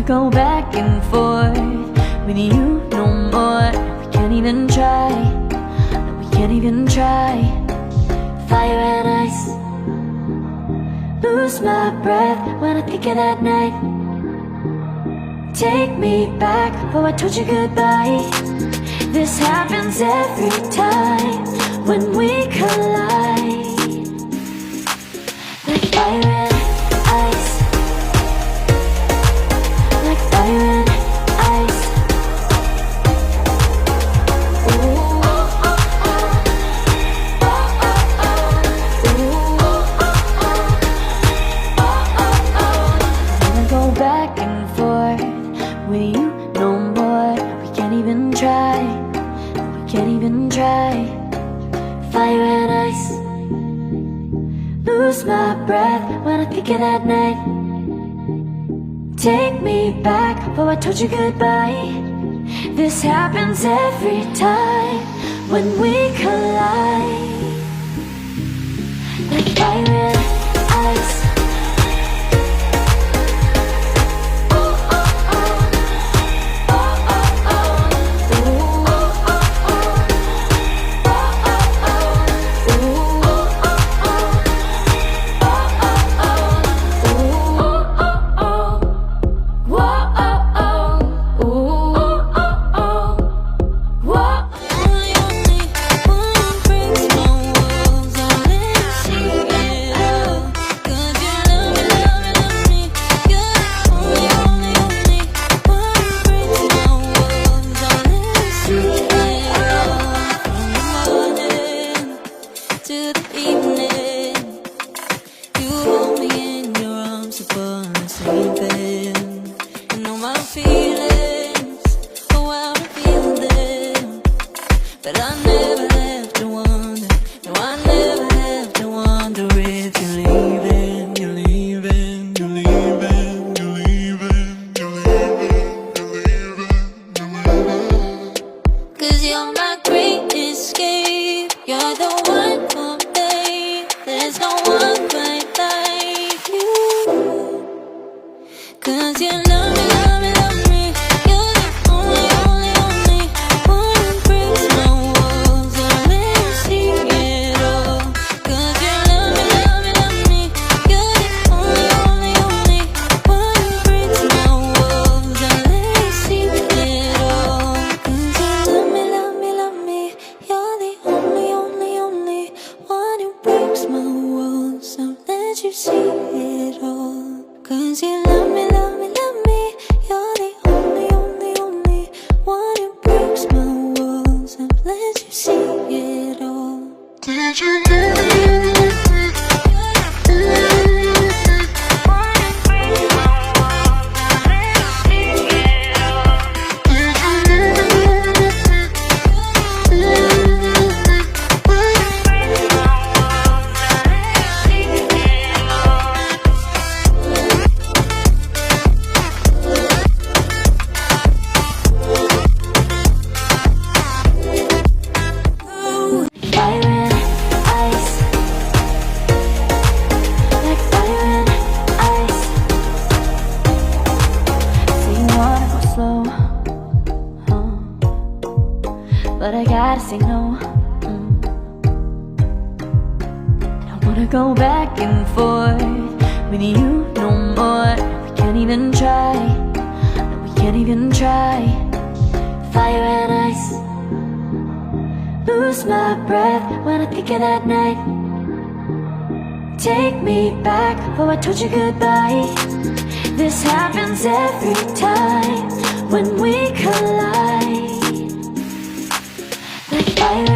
go back and forth with you no more. We can't even try, no, we can't even try. Fire and ice, lose my breath when I think of that night. Take me back, oh I told you goodbye. This happens every time when we collide. Like fire and ice, like fire and ice. Ooh, oh, oh, oh. Oh, oh, oh. Ooh, oh, oh, oh. Oh, oh, oh. I wanna go back and forth with you no more. We can't even try, we can't even try. Fire and ice, lose my breath when I think of that night. Take me back, oh I told you goodbye. This happens every time when we collide. Like fire and ice. But I gotta say no. I don't wanna go back and forth with you no more. We can't even try, no, we can't even try. Fire and ice, lose my breath when I think of that night. Take me back, oh I told you goodbye. This happens every time when we collide. Like fire